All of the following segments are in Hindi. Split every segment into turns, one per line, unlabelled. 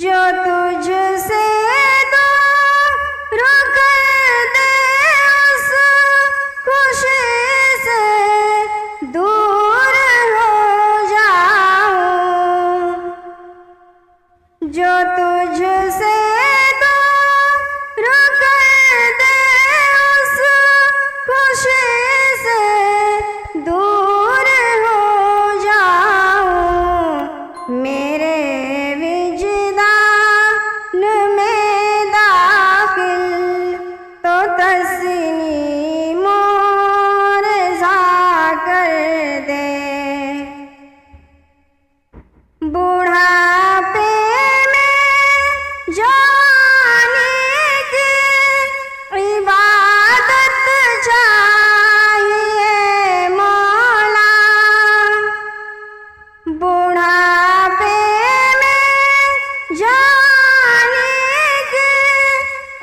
जो तुझसे दूर कर दे उस खुशी से दूर हो जाऊं। जो तुझसे दूर कर दे उस खुशी से दूर हो जाऊं। मेरे विजदान में दाखिल तो तस्नीमो रज़ा कर दे। बुढ़ापे में जवानी की इबादत चाहिए मौला। बुढ़ापे में जवानी की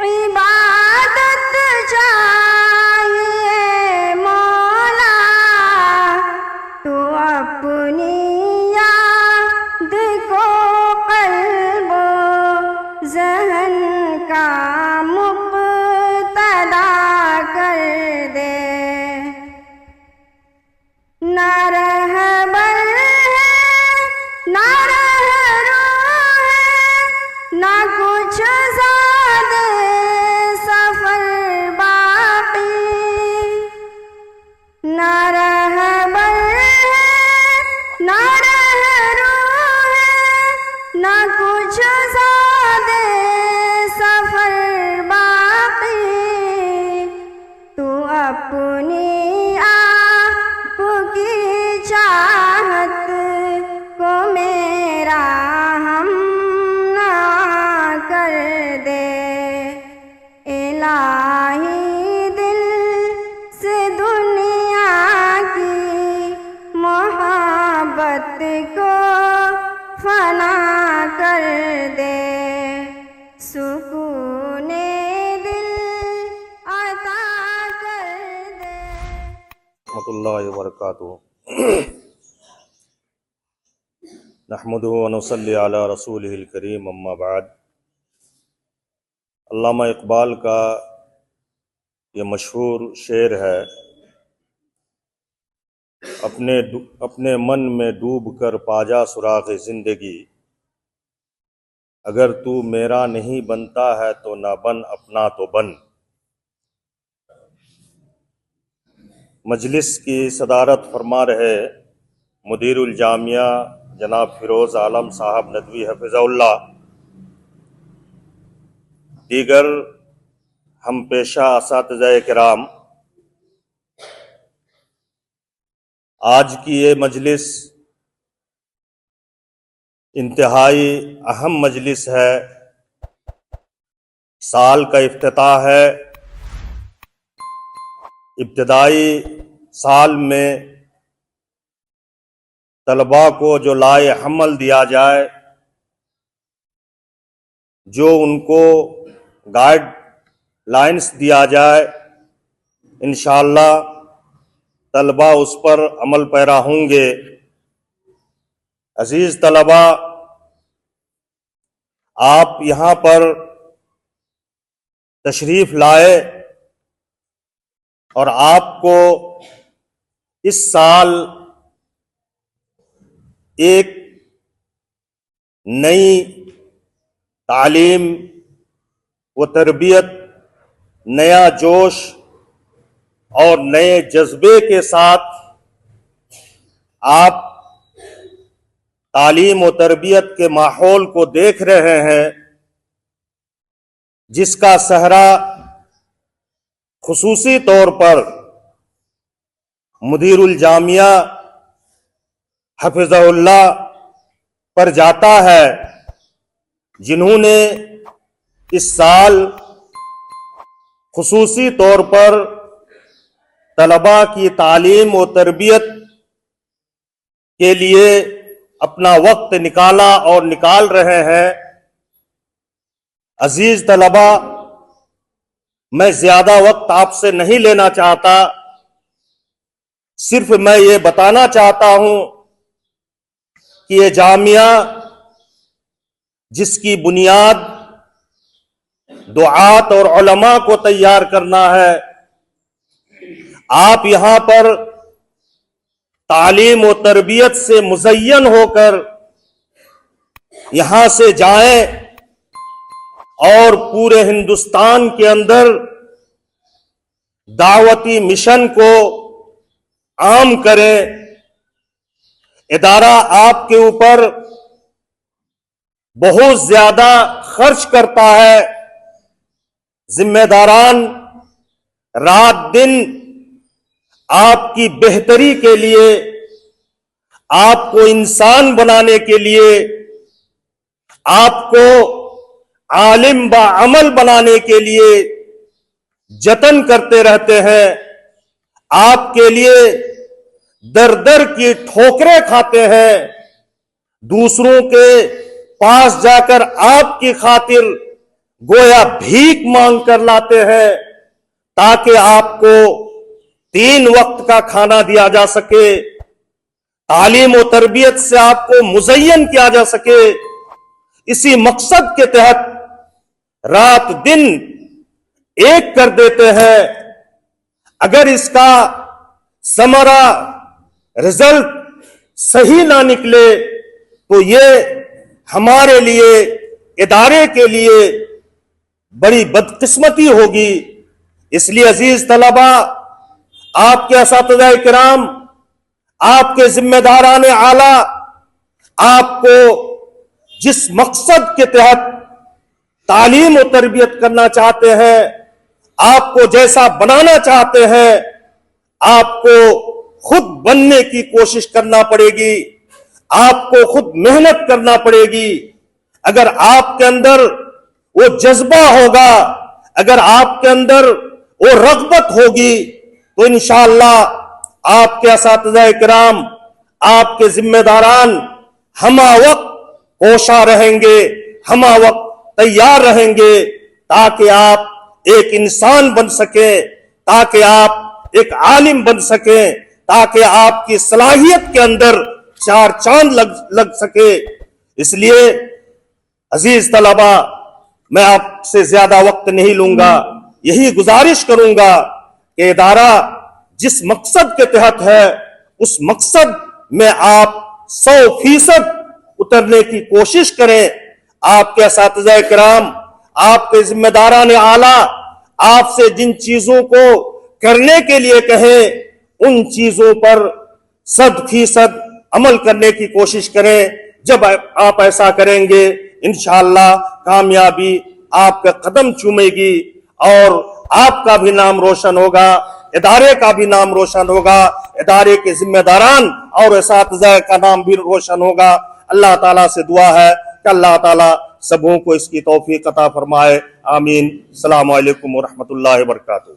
इबादत चाहिए मौला। तू अपनी याद को क़ल्बो ज़हन का मुक़्तदा कर दे। ना रहबर है ना रहरो है ना कुछ ज़्यादा सफ़र बाकी। ना रहबर है ना रहरो है ना कुछ ज़्यादा सफ़र बाकी। तू अपनी आपकी चाहत को मेरा हमना कर दे। इलाही दिल से दुनिया की मोहब्बत को फना कर दे। सुकूने दिल अता कर दे।
रहमतुल्लाहि व बरकातुहू। नहमदुहु व नुसल्ली अला रसूलिहिल करीम, अम्मा बाद। अल्लामा इक़बाल का ये मशहूर शेर है, अपने मन में डूब कर पाजा सुराग़ ज़िंदगी। अगर तू मेरा नहीं बनता है तो ना बन, अपना तो बन। मजलिस की सदारत फरमा रहे मुदीरुल जामिया जनाब फ़िरोज़ आलम साहब नदवी हफ़िज़हुल्लाह, दीगर हम पेशा असातिज़ाए किराम, आज की ये मजलिस इंतहाई अहम मजलिस है। साल का इफ्तिताह है। इब्तदाई साल में तलबा को जो लाए हमल दिया जाए, जो उनको गाइडलाइंस दिया जाए, इंशाअल्लाह तलबा उस पर अमल पैरा होंगे। अजीज तलबा, आप यहाँ पर तशरीफ लाए और आपको इस साल एक नई तालीम व तरबियत, नया जोश और नए जज्बे के साथ आप तालीम व तरबियत के माहौल को देख रहे हैं, जिसका सहरा खुसूसी तौर पर मुदीरुल जामिया हफ़िज़हुल्लाह पर जाता है, जिन्होंने इस साल खुसूसी तौर पर तलबा की तालीम व तरबियत के लिए अपना वक्त निकाला और निकाल रहे हैं। अजीज तलबा, मैं ज्यादा वक्त आपसे नहीं लेना चाहता, सिर्फ मैं ये बताना चाहता हूं कि ये जामिया जिसकी बुनियाद दुआत और उलमा को तैयार करना है। आप यहां पर तालीम और तरबियत से मुज़य्यन होकर यहां से जाएं और पूरे हिंदुस्तान के अंदर दावती मिशन को आम करें। इदारा आपके ऊपर बहुत ज्यादा खर्च करता है। जिम्मेदारान रात दिन आपकी बेहतरी के लिए, आपको इंसान बनाने के लिए, आपको आलिम ब अमल बनाने के लिए जतन करते रहते हैं। आपके लिए दर दर की ठोकरें खाते हैं। दूसरों के पास जाकर आपकी खातिर गोया भीख मांग कर लाते हैं ताकि आपको 3 वक्त का खाना दिया जा सके, तालीम और तरबियत से आपको मुज़य्यन किया जा सके। इसी मकसद के तहत रात दिन एक कर देते हैं। अगर इसका समरा रिजल्ट सही ना निकले तो ये हमारे लिए, इदारे के लिए बड़ी बदकिस्मती होगी। इसलिए अजीज तलबा, आपके असातिज़ा किराम, आपके जिम्मेदारान आला आपको जिस मकसद के तहत तालीम और तरबियत करना चाहते हैं, आपको जैसा बनाना चाहते हैं, आपको खुद बनने की कोशिश करना पड़ेगी। आपको खुद मेहनत करना पड़ेगी। अगर आपके अंदर वो जज्बा होगा, अगर आपके अंदर वो रग़बत होगी, तो इंशाअल्लाह आपके असातिज़ा किराम, आपके जिम्मेदारान हमा वक्त कोशा रहेंगे, हमा वक्त तैयार रहेंगे ताकि आप एक इंसान बन सके, ताकि आप एक आलिम बन सके, ताकि आपकी सलाहियत के अंदर 4 चांद लग सके। इसलिए अजीज तलबा, मैं आपसे ज्यादा वक्त नहीं लूंगा। यही गुजारिश करूंगा कि इदारा जिस मकसद के तहत है, उस मकसद में आप 100% उतरने की कोशिश करें। आपके असातिज़ा किराम, आपके जिम्मेदारान आला आपसे जिन चीजों को करने के लिए कहें, उन चीजों पर 100% अमल करने की कोशिश करें। जब आप ऐसा करेंगे, इंशाअल्लाह कामयाबी आपका कदम चूमेगी और आपका भी नाम रोशन होगा, इदारे का भी नाम रोशन होगा, इदारे के जिम्मेदारान और असातिज़ा का नाम भी रोशन होगा। अल्लाह ताला से दुआ है कि अल्लाह ताला सबों को इसकी तौफीक अता फरमाए। आमीन। अस्सलामु अलैकुम व रहमतुल्लाहि व बरकातुहू।